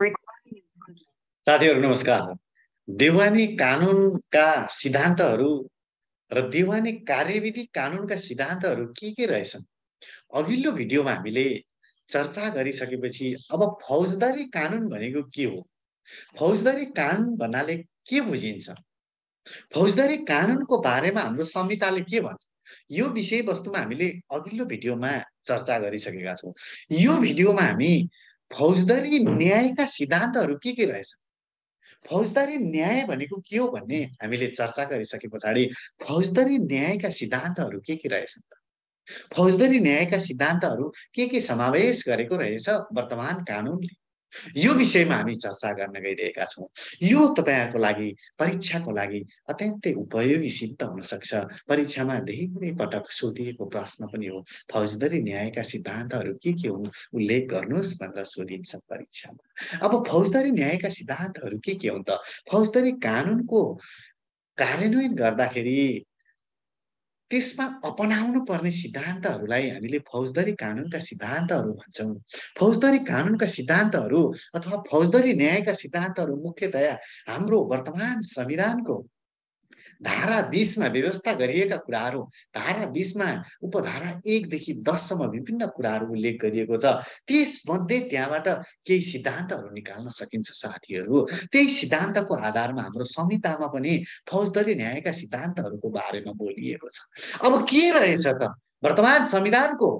साथीहरू नमस्कार। देवानी कानुनका सिद्धान्तहरू र देवानी कार्यविधि कानुनका सिद्धान्तहरू के रहेछन्? अघिल्लो भिडियोमा हामीले चर्चा गरिसकेपछि अब फौजदारी कानुन भनेको के हो? फौजदारी कानुन भन्नाले के बुझिन्छ? फौजदारी कानुनको बारेमा हाम्रो संहिताले के भन्छ? यो विषयवस्तुमा हामीले अघिल्लो भिडियोमा चर्चा गरिसकेका छौँ। यो भिडियोमा हामी फौजदारी न्यायका सिद्धान्तहरू के रहेछन्, फौजदारी न्याय भनेको के हो भन्ने हामीले चर्चा गरिसके पछाडि फौजदारी न्यायका सिद्धान्तहरू के रहेछन् त? फौजदारी न्यायका सिद्धान्तहरू के समावेश गरेको रहेछ वर्तमान कानुनले? यो विषयमा हामी चर्चा गर्न गइरहेका छौँ। यो तपाईहरुको लागि परीक्षाको लागि अत्यन्तै उपयोगी सिद्ध हुन सक्छ। परीक्षामा धेरै पटक सोधिएको प्रश्न पनि हो, फौजदारी न्यायका सिद्धान्तहरू के हुन् उल्लेख गर्नुस् भनेर सोधिन्छ परीक्षामा। अब फौजदारी न्यायका सिद्धान्तहरू के हुन् त? फौजदारी कानुनको कार्यान्वयन गर्दाखेरि त्यसमा अपनाउनु पर्ने सिद्धान्तहरूलाई हामीले फौजदारी कानुनका सिद्धान्तहरू भन्छौँ। फौजदारी कानुनका सिद्धान्तहरू अथवा फौजदारी न्यायका सिद्धान्तहरू मुख्यतया हाम्रो वर्तमान संविधानको धारा 20 मा व्यवस्था गरिएका कुराहरू, धारा 20 मा उपधारा 1 देखि 10 सम्म विभिन्न कुराहरू उल्लेख गरिएको छ। त्यसमध्ये त्यहाँबाट केही सिद्धान्तहरू निकाल्न सकिन्छ साथीहरू। त्यही सिद्धान्तको आधारमा हाम्रो संहितामा पनि फौजदारी न्यायका सिद्धान्तहरूको बारेमा बोलिएको छ। अब के रहेछ त? वर्तमान संविधानको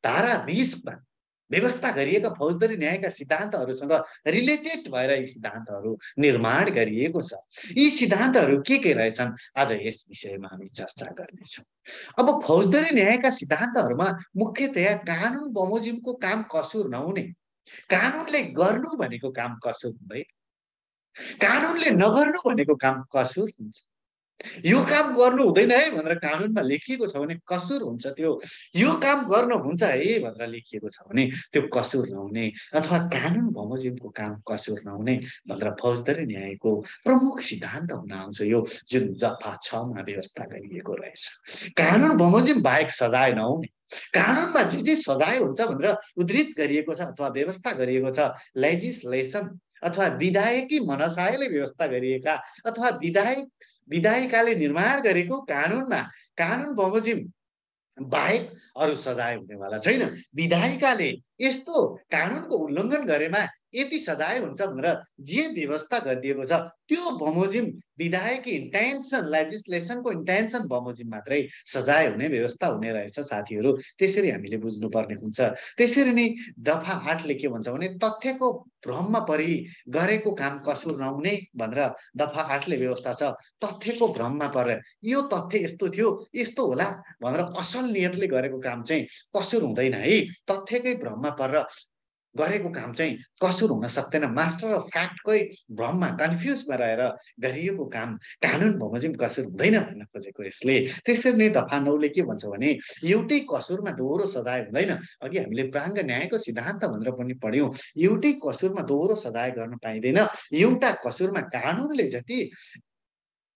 धारा 20 मा व्यवस्था गरिएका फौजदारी न्यायका सिद्धान्तहरूसँग रिलेटेड भएर यी सिद्धान्तहरू निर्माण गरिएको छ। यी सिद्धान्तहरू के रहेछन् आज यस विषयमा हामी चर्चा गर्नेछौँ। अब फौजदारी न्यायका सिद्धान्तहरूमा मुख्यतया कानुन बमोजिमको काम कसुर नहुने, कानुनले गर्नु भनेको काम कसुर हुँदैन, कानुनले नगर्नु भनेको काम कसुर हुन्छ। यो काम गर्नु हुँदैन है भनेर कानुनमा लेखिएको छ भने कसुर हुन्छ त्यो। यो काम गर्नु हुन्छ है भनेर लेखिएको छ भने त्यो कसुर नहुने अथवा कानुन बमोजिमको काम कसुर नहुने भनेर फौजदारी न्यायको प्रमुख सिद्धान्त हुन आउँछ। यो जुन दफा 6 मा व्यवस्था गरिएको रहेछ, कानुन बमोजिम बाहेक सजाय नहुने, कानुनमा जे सजाय हुन्छ भनेर उद्धृत गरिएको छ अथवा व्यवस्था गरिएको छ, लेजिस्लेसन अथवा विधायकी मनसायले व्यवस्था गरिएका अथवा विधायिकाले निर्माण गरेको कानुनमा कानुन बमोजिम बाहेक अरू सजाय हुनेवाला छैन। विधायिकाले यस्तो कानुनको उल्लङ्घन गरेमा यति सजाय हुन्छ भनेर जे व्यवस्था गरिदिएको छ त्यो बमोजिम विधायकी इन्टेन्सन, लेजिस्लेसनको इन्टेन्सन बमोजिम मात्रै सजाय हुने व्यवस्था हुने रहेछ साथीहरू। त्यसरी हामीले बुझ्नुपर्ने हुन्छ। त्यसरी नै दफा 8 ले के भन्छ भने तथ्यको भ्रममा परि गरेको काम कसुर नहुने भनेर दफा 8 ले व्यवस्था छ। तथ्यको भ्रममा परेर यो तथ्य यस्तो थियो यस्तो होला भनेर असल नियतले गरेको काम चाहिँ कसुर हुँदैन है। तथ्यकै भ्रममा परेर गरेको काम चाहिँ कसुर हुन सक्दैन। मास्टर अफ फ्याक्टकै भ्रममा कन्फ्युजमा रहेर गरिएको काम कानुन बमोजिम कसुर हुँदैन भन्न खोजेको यसले। त्यसरी नै दफा 9 ले के भन्छ भने एउटै कसुरमा दोहोरो सजाय हुँदैन। अघि हामीले प्राङ्ग न्यायको सिद्धान्त भनेर पनि पढ्यौं। एउटै कसुरमा दोहोरो सजाय गर्न पाइँदैन। एउटा कसुरमा कानुनले जति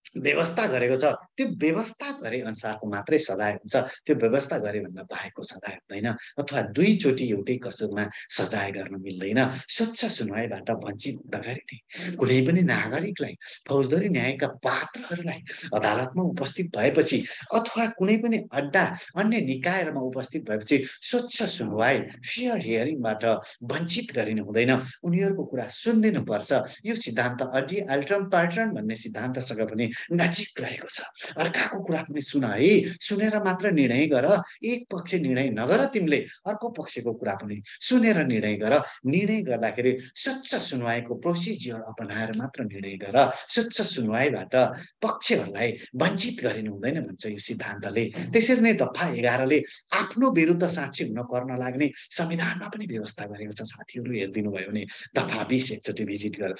व्यवस्था गरेको छ त्यो व्यवस्था गरे अनुसारको मात्रै सजाय हुन्छ, त्यो व्यवस्था गरे भन्दा बाहेकको सजाय हुँदैन। अथवा दुईचोटि एउटै कसुरमा सजाय गर्न मिल्दैन। स्वच्छ सुनवाईबाट वञ्चित नगरिने कुनै पनि नागरिकलाई, फौजदारी न्यायका पात्रहरूलाई अदालतमा उपस्थित भएपछि अथवा कुनै पनि अड्डा अन्य निकायहरूमा उपस्थित भएपछि स्वच्छ सुनवाई फेयर हियरिङबाट वञ्चित गरिनु हुँदैन। उनीहरूको कुरा सुनिदिनु पर्छ। यो सिद्धान्त अडि अल्ट्रम पाल्ट्रम भन्ने सिद्धान्तसँग पनि नजिक रहेको छ। अर्काको कुरा पनि सुन है, सुनेर मात्र निर्णय गर। एक पक्ष निर्णय नगर, तिमीले अर्को पक्षको कुरा पनि सुनेर निर्णय गर। निर्णय गर्दाखेरि स्वच्छ सुनवाईको प्रोसिजर अपनाएर मात्र निर्णय गर। स्वच्छ सुनवाईबाट पक्षहरूलाई वञ्चित गरिनु हुँदैन भन्छ यो सिद्धान्तले। त्यसरी नै दफा 11 ले आफ्नो विरुद्ध साक्षी हुन पर्न लाग्ने संविधानमा पनि व्यवस्था गरेको छ साथीहरू। हेरिदिनु भयो भने दफा 20 एकचोटि भिजिट गर।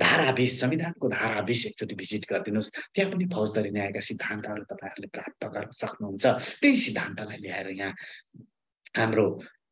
धारा 20 संविधानको धारा 20 एकचोटि भिजिट गरिदिनुहोस्। त्यहाँ पनि फौजदारी न्यायका सिद्धान्तहरू तपाईहरुले प्राप्त गर्न सक्नुहुन्छ। त्यही सिद्धान्तलाई ल्याएर यहाँ हाम्रो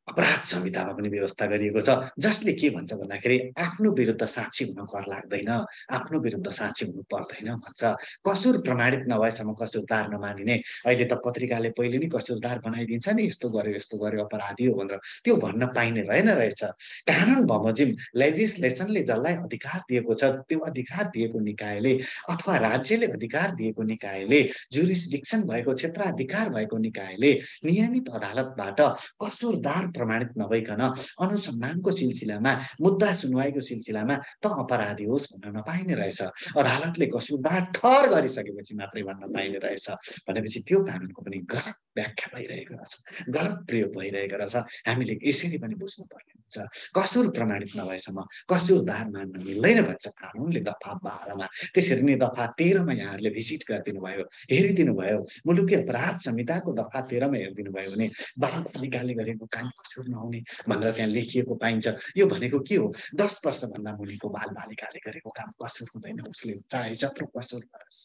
अपराध संहितामा पनि व्यवस्था गरिएको छ, जसले के भन्छ भन्दाखेरि आफ्नो विरुद्ध साक्षी हुन कर लाग्दैन, आफ्नो विरुद्ध साक्षी हुनु पर्दैन भन्छ। कसुर प्रमाणित नभएसम्म कसुरदार नमानिने। अहिले त पत्रिकाले पहिले नै कसुरदार बनाइदिन्छ नि, यस्तो गर्यो अपराधी हो भनेर, त्यो भन्न पाइने रहेछ। कानुन बमोजिम लेजिस्लेसनले जसलाई अधिकार दिएको छ, त्यो अधिकार दिएको निकायले अथवा राज्यले अधिकार दिएको निकायले, जुरिसडिक्सन भएको क्षेत्राधिकार भएको निकायले नियमित अदालतबाट कसुरदार प्रमाणित नभइकन अनुसन्धानको सिलसिलामा, मुद्दा सुनवाईको सिलसिलामा त अपराधी होस् भन्न नपाइने रहेछ। अदालतले कसुरदार ठहर गरिसकेपछि मात्रै भन्न पाइने रहेछ। भनेपछि त्यो कानुनको पनि गलत व्याख्या भइरहेको रहेछ, गलत प्रयोग भइरहेको रहेछ। हामीले यसरी पनि बुझ्नुपर्ने हुन्छ। कसुर प्रमाणित नभएसम्म कसुरदार मान्न मिल्दैन भन्छ कानुनले दफा 12मा। त्यसरी नै दफा 13मा यहाँहरूले भिजिट गरिदिनु भयो, हेरिदिनु भयो। मुलुकी अपराध संहिताको दफा 13मा हेरिदिनु भयो भने बालबालिकाले गरेको काम कसुर नहुने भनेर त्यहाँ लेखिएको पाइन्छ। यो भनेको के हो? 10 वर्षभन्दा मुनिको बालबालिकाले गरेको काम कसुर हुँदैन, उसले चाहे जत्रो कसुर गरोस्,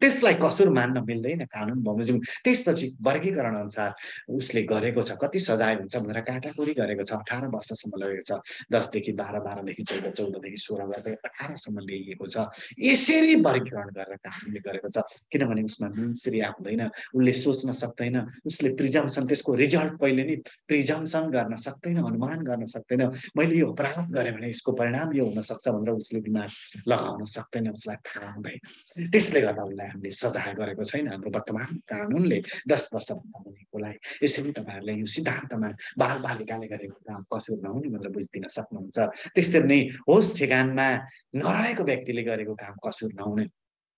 त्यसलाई कसुर मान्न मिल्दैन कानुन बमोजिम। त्यसपछि वर्गीकरण अनुसार उसले गरेको छ, कति सजाय हुन्छ भनेर काटाकुरी गरेको छ। 18 वर्षसम्म लगेको छ, 10 देखि 12, 12 देखि 14, 14 देखि 16 गर्दै 18 सम्म ल्याइएको छ। यसरी वर्गीकरण गरेर कानुनले गरेको छ। किनभने उसमा मिन्सिरिया हुँदैन, उसले सोच्न सक्दैन, उसले प्रिजम्सन, त्यसको रिजल्ट पहिले नै प्रिजम्सन गर्न सक्दैन, अनुमान गर्न सक्दैन। मैले यो अपराध गरेँ भने यसको परिणाम यो हुन सक्छ भनेर उसले दिमाग लगाउन सक्दैन, उसलाई थाहा हुँदैन। त्यसले गर्दा उसलाई हामीले सजाय गरेको छैन। हाम्रो वर्तमान कानुनले 10 वर्षभन्दा मुनिकोलाई यसरी तपाईँहरूले यो सिद्धान्तमा बालबालिकाले गरेको काम कसुर नहुने भनेर बुझिदिन सक्नुहुन्छ। त्यसरी नै होस ठेगानमा नरहेको व्यक्तिले गरेको काम कसुर नहुने,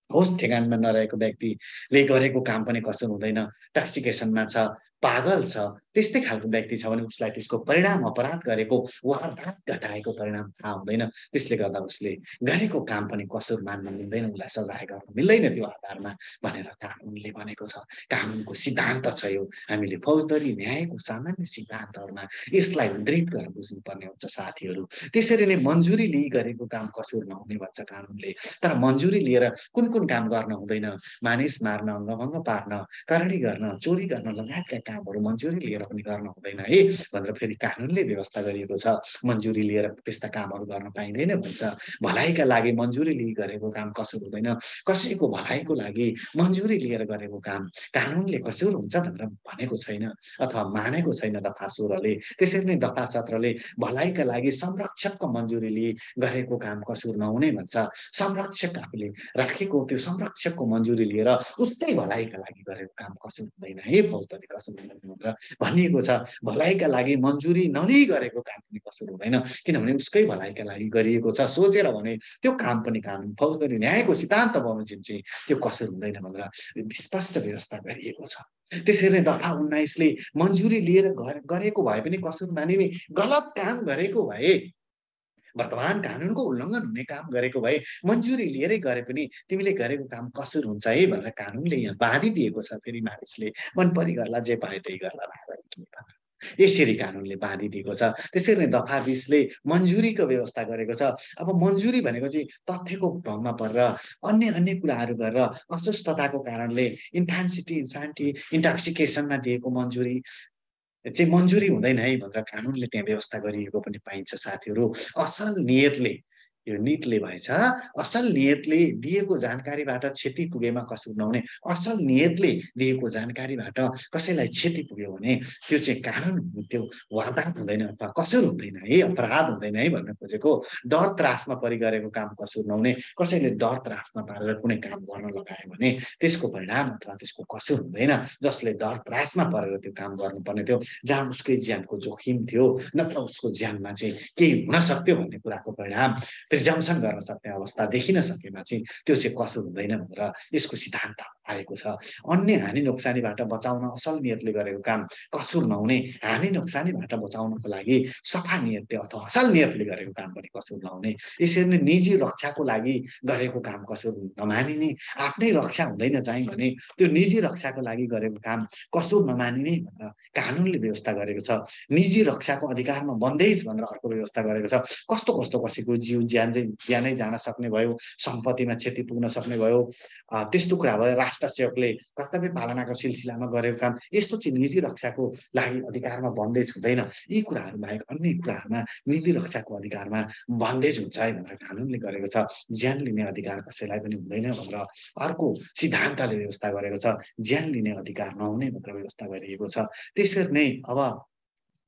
होस ठेगानमा नरहेको व्यक्तिले गरेको काम पनि कसुर हुँदैन। टक्सिकेसनमा छ, पागल छ, त्यस्तै खालको व्यक्ति छ भने उसलाई त्यसको परिणाम, अपराध गरेको वारदात घटाएको परिणाम थाहा हुँदैन। त्यसले गर्दा उसले गरेको काम पनि कसुर मान्न मिल्दैन, उसलाई सजाय गर्न मिल्दैन त्यो आधारमा भनेर कानुनले भनेको छ। कानुनको सिद्धान्त छ यो। हामीले फौजदारी न्यायको सामान्य सिद्धान्तहरूमा यसलाई उद्धृत गरेर बुझ्नुपर्ने हुन्छ साथीहरू। त्यसरी नै मन्जुरी लिई गरेको काम कसुर नहुने भन्छ कानुनले। तर मन्जुरी लिएर कुन कुन काम गर्न हुँदैन? मानिस मार्न, अङ्गभङ्ग पार्न, करणी गर्न, चोरी गर्न लगायतका कामहरू मन्जुरी लिएर पनि गर्न हुँदैन है भनेर फेरि कानुनले व्यवस्था गरिएको छ। मन्जुरी लिएर त्यस्ता कामहरू गर्न पाइँदैन भन्छ। भलाइका लागि मन्जुरी लिई गरेको काम कसुर हुँदैन। कसैको भलाइको लागि मन्जुरी लिएर गरेको काम कानुनले कसुर हुन्छ भनेर भनेको छैन अथवा मानेको छैन दफा 16ले। त्यसरी नै दफा 17ले भलाइका लागि संरक्षकको मन्जुरी लिई गरेको काम कसुर नहुने भन्छ। संरक्षक आफूले राखेको त्यो संरक्षकको मन्जुरी लिएर उसकै भलाइका लागि गरेको काम कसुर हुँदैन है, फौजदारी कसुर हुँदैन भनेर भनिएको छ। भलाइका लागि मन्जुरी नलिई गरेको काम पनि कसुर हुँदैन, किनभने उसकै भलाइका लागि गरिएको छ सोचेर भने त्यो काम पनि कानुन फौजदारी न्यायको सिद्धान्त बमोजिम चाहिँ त्यो कसुर हुँदैन भनेर स्पष्ट व्यवस्था गरिएको छ। त्यसरी नै दफा 19ले मन्जुरी लिएर गरेको भए पनि कसुर मानिने, गलत काम गरेको भए, वर्तमान कानुनको उल्लङ्घन हुने काम गरेको भए मन्जुरी लिएरै गरे पनि तिमीले गरेको काम कसुर हुन्छ है भनेर कानुनले यहाँ बाँधी दिएको छ। फेरि मानिसले मन परि गर्ला, जे पाए त्यही गर्ला, यसरी कानुनले बाँधिदिएको छ। त्यसरी नै दफा 20ले मन्जुरीको व्यवस्था गरेको छ। अब मन्जुरी भनेको चाहिँ तथ्यको भ्रममा परेर अन्य कुराहरू गरेर अस्वस्थताको कारणले इन्फान्सिटी, इन्सान्टी, इन्टक्सिकेसनमा दिएको मन्जुरी चाहिँ मन्जुरी हुँदैन है भनेर कानुनले त्यहाँ व्यवस्था गरिएको पनि पाइन्छ साथीहरू। असल नियतले, यो नीतले भएछ, असल नियतले दिएको जानकारीबाट क्षति पुगेमा कसुर नहुने। असल नियतले दिएको जानकारीबाट कसैलाई क्षति पुग्यो भने त्यो चाहिँ कानुन, त्यो वारदात हुँदैन अथवा कसुर हुँदैन है, अपराध हुँदैन है भन्न खोजेको। डर त्रासमा परि गरेको काम कसुर नहुने। कसैले डर त्रासमा पारेर कुनै काम गर्न लगायो भने त्यसको परिणाम अथवा त्यसको कसुर हुँदैन। जसले डर त्रासमा परेर त्यो काम गर्नुपर्ने थियो, जहाँ उसकै ज्यानको जोखिम थियो, नत्र उसको ज्यानमा चाहिँ केही हुन सक्थ्यो भन्ने कुराको परिणाम प्रिजम्सन गर्न सक्ने अवस्था देखिन सकेमा चाहिँ त्यो चाहिँ कसुर हुँदैन भनेर यसको सिद्धान्त आएको छ। अन्य हानि नोक्सानीबाट बचाउन असल नियतले गरेको काम कसुर नहुने। हानि नोक्सानीबाट बचाउनको लागि सफा नियतले अथवा असल नियतले गरेको काम पनि कसुर नहुने। यसरी नै निजी रक्षाको लागि गरेको काम कसुर नमानिने। आफ्नै रक्षा हुँदैन चाहिँ भने त्यो निजी रक्षाको लागि गरेको काम कसुर नमानिने भनेर कानुनले व्यवस्था गरेको छ। निजी रक्षाको अधिकारमा बन्देज भनेर अर्को व्यवस्था गरेको छ। कस्तो कस्तो कसैको जीव ज्यानै जान सक्ने भयो, सम्पत्तिमा क्षति पुग्न सक्ने भयो। त्यस्तो कुरा भयो। राष्ट्र सेवकले कर्तव्य पालनाको सिलसिलामा गरेको काम यस्तो चाहिँ निजी रक्षाको लागि अधिकारमा बन्देज हुँदैन। यी कुराहरू बाहेक अन्य कुराहरूमा निजी रक्षाको अधिकारमा बन्देज हुन्छ है भनेर कानुनले गरेको छ। ज्यान लिने अधिकार कसैलाई पनि हुँदैन भनेर अर्को सिद्धान्तले व्यवस्था गरेको छ। ज्यान लिने अधिकार नहुने भनेर व्यवस्था गरिएको छ। त्यसरी नै अब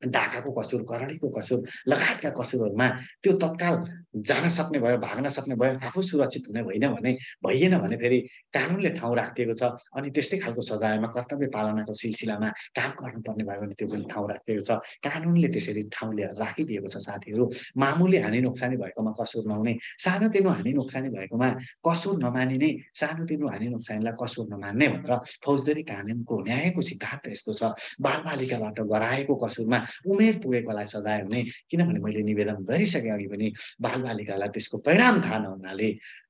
डाकाको कसुर, करणीको कसुर लगायतका कसुरहरूमा त्यो तत्काल जान सक्ने भयो, भाग्न सक्ने भयो, आफू सुरक्षित हुने भइएन भने फेरि कानुनले ठाउँ राखिदिएको छ। अनि त्यस्तै खालको सजायमा कर्तव्य पालनाको सिलसिलामा काम गर्नुपर्ने भयो भने त्यो पनि ठाउँ राखिदिएको छ। कानुनले त्यसरी ठाउँ राखिदिएको छ साथीहरू। मामुली हानि नोक्सानी भएकोमा कसुर नहुने, सानोतिनो हानि नोक्सानी भएकोमा कसुर नमानिने, सानोतिनो हानि नोक्सानीलाई कसुर नमान्ने भनेर फौजदारी कानुनको न्यायको सिद्धान्त यस्तो छ। बालबालिकाबाट गराएको कसुरमा उमेर पुगेकोलाई सजाय हुने, किनभने मैले निवेदन गरिसके अघि पनि बालबालिकालाई त्यसको परिणाम थाहा नहुनाले,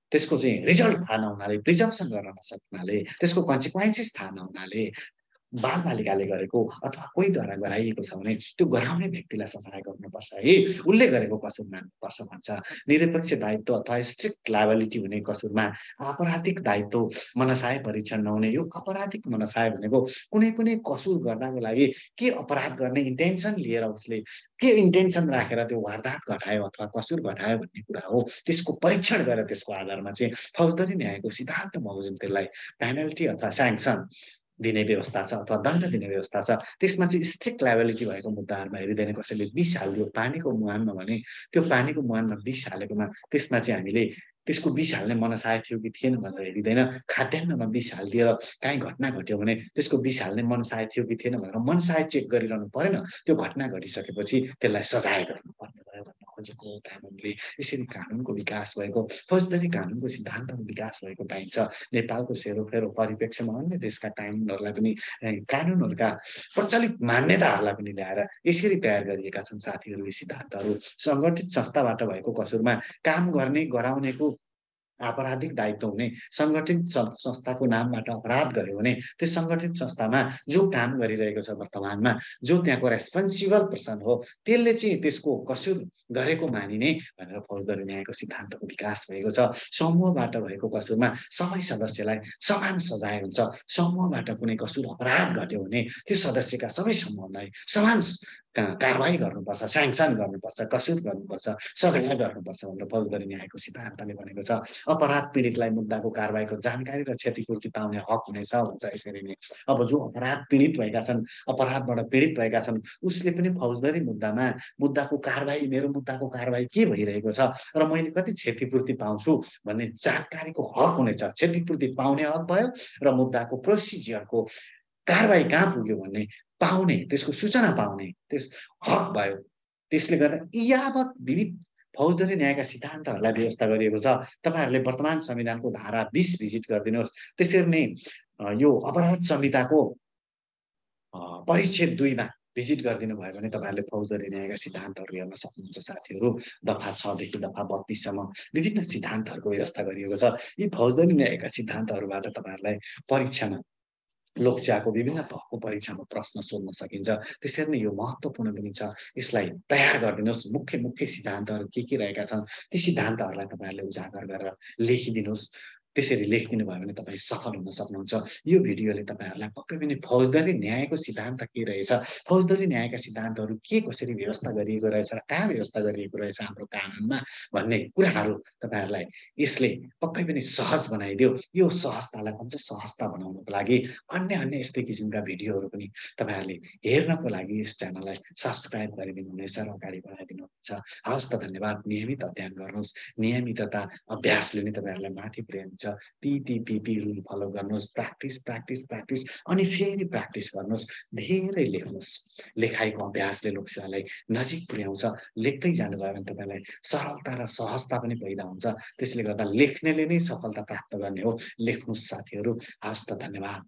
त्यसको चाहिँ रिजल्ट थाहा नहुनाले, प्रिजम्पसन गर्न नसक्नाले, त्यसको कन्सिक्वेन्सेस थाहा नहुनाले बालबालिकाले गरेको अथवा कोहीद्वारा गराइएको छ भने त्यो गराउने व्यक्तिलाई सजाय गर्नुपर्छ है, उसले गरेको कसुर मान्नुपर्छ भन्छ। निरपेक्ष दायित्व अथवा स्ट्रिक्ट लायबिलिटी हुने कसुरमा आपराधिक दायित्व मनसाय परीक्षण नहुने। यो आपराधिक मनसाय भनेको कुनै पनि कसुर गर्दाको लागि के अपराध गर्ने इन्टेन्सन लिएर उसले के इन्टेन्सन राखेर त्यो वारदात घटायो अथवा कसुर घटायो भन्ने कुरा हो। त्यसको परीक्षण गरेर त्यसको आधारमा चाहिँ फौजदारी न्यायको सिद्धान्त बमोजिम त्यसलाई पेनल्टी अथवा स्याङ्सन दिने व्यवस्था छ अथवा दण्ड दिने व्यवस्था छ। त्यसमा चाहिँ स्ट्रिक्ट लायबिलिटी भएको मुद्दाहरूमा हेरिँदैन। कसैले विष हालिदियो पानीको मुहानमा भने त्यो पानीको मुहानमा विष हालेकोमा त्यसमा चाहिँ हामीले त्यसको विष हाल्ने मनसाय थियो कि थिएन भनेर हेरिँदैन। खाद्यान्नमा विष हालिदिएर काहीँ घटना घट्यो भने त्यसको विष हाल्ने मनसाय थियो कि थिएन भनेर मनसाय चेक गरिरहनु परेन। त्यो घटना घटिसकेपछि त्यसलाई सजाय गर्नुपर्ने भयो भन्न खोजेको कानुनले। यसरी कानुनको विकास भएको, फौजदारी कानुनको सिद्धान्तको विकास भएको पाइन्छ। नेपालको सेरोफेरो परिप्रेक्ष्यमा अन्य देशका कानुनहरूलाई पनि, कानुनहरूका प्रचलित मान्यताहरूलाई पनि ल्याएर यसरी तयार गरिएका छन् साथीहरू यी सिद्धान्तहरू। सङ्गठित संस्थाबाट भएको कसुरमा काम गर्ने गराउनेको आपराधिक दायित्व हुने। सङ्गठित संस्थाको नामबाट अपराध गर्यो भने त्यो सङ्गठित संस्थामा जो काम गरिरहेको छ वर्तमानमा, जो त्यहाँको रेस्पोन्सिबल पर्सन हो, त्यसले चाहिँ त्यसको कसुर गरेको मानिने भनेर फौजदारी न्यायको सिद्धान्तको विकास भएको छ। समूहबाट भएको कसुरमा सबै सदस्यलाई समान सजाय हुन्छ। समूहबाट कुनै कसुर अपराध घट्यो भने त्यो सदस्यका सबै समूहलाई समान कारवाही गर्नुपर्छ, स्याङ्सन गर्नुपर्छ, कसुर गर्नुपर्छ, सजाय गर्नुपर्छ भनेर फौजदारी न्यायको सिद्धान्तले भनेको छ। अपराध पीडितलाई मुद्दाको कारवाहीको जानकारी र क्षतिपूर्ति पाउने हक हुनेछ भन्छ यसरी नै। अब जो अपराध पीडित भएका छन्, अपराधबाट पीडित भएका छन्, उसले पनि फौजदारी मुद्दामा मुद्दाको कारवाही, मेरो मुद्दाको कारवाही के भइरहेको छ र मैले कति क्षतिपूर्ति पाउँछु भन्ने जानकारीको हक हुनेछ। क्षतिपूर्ति पाउने हक भयो र मुद्दाको प्रोसिजरको कारवाही कहाँ पुग्यो भन्ने पाउने, त्यसको सूचना पाउने त्यस हक भयो। त्यसले गर्दा यावत विविध फौजदारी न्यायका सिद्धान्तहरूलाई व्यवस्था गरिएको छ। तपाईँहरूले वर्तमान संविधानको धारा 20 भिजिट गरिदिनुहोस्। त्यसरी नै यो अपराध संहिताको परिच्छेद 2 मा भिजिट गरिदिनु भयो भने तपाईँहरूले फौजदारी न्यायका सिद्धान्तहरू हेर्न सक्नुहुन्छ साथीहरू। दफा 6 देखि दफा 32 सम्म विभिन्न सिद्धान्तहरूको व्यवस्था गरिएको छ। यी फौजदारी न्यायका सिद्धान्तहरूबाट तपाईँहरूलाई परीक्षामा, लोकसेवाको विभिन्न तहको परीक्षामा प्रश्न सोध्न सकिन्छ। त्यसरी नै यो महत्त्वपूर्ण पनि छ। यसलाई तयार गरिदिनुहोस्। मुख्य सिद्धान्तहरू के रहेका छन् ती सिद्धान्तहरूलाई तपाईँहरूले उजागर गरेर लेखिदिनुहोस्। त्यसरी लेखिदिनु भयो भने तपाईँ सफल हुन सक्नुहुन्छ। यो भिडियोले तपाईँहरूलाई पक्कै पनि फौजदारी न्यायको सिद्धान्त के रहेछ, फौजदारी न्यायका सिद्धान्तहरू के कसरी व्यवस्था गरिएको रहेछ र कहाँ व्यवस्था गरिएको रहेछ हाम्रो कानुनमा भन्ने कुराहरू तपाईँहरूलाई यसले पक्कै पनि सहज बनाइदियो। यो सहजतालाई अझ सहजता बनाउनको लागि अन्य यस्तै किसिमका भिडियोहरू पनि तपाईँहरूले हेर्नको लागि यस च्यानललाई सब्स्क्राइब गरिदिनुहुनेछ र अगाडि बढाइदिनुहुनेछ। हवस् त धन्यवाद। नियमित अध्ययन गर्नुहोस्। नियमितता अभ्यासले नै तपाईँहरूलाई माथि पुर्याइन्छ। PPPP रुल फलो गर्नुहोस्। प्र्याक्टिस अनि फेरि प्र्याक्टिस गर्नुहोस्। धेरै लेख्नुहोस्। लेखाइको अभ्यासले लोकसेवालाई नजिक पुर्याउँछ। लेख्दै जानुभयो भने तपाईँलाई सरलता र सहजता पनि पैदा हुन्छ। त्यसले गर्दा लेख्नेले नै सफलता प्राप्त गर्ने हो। लेख्नुहोस् साथीहरू। हवस् त धन्यवाद।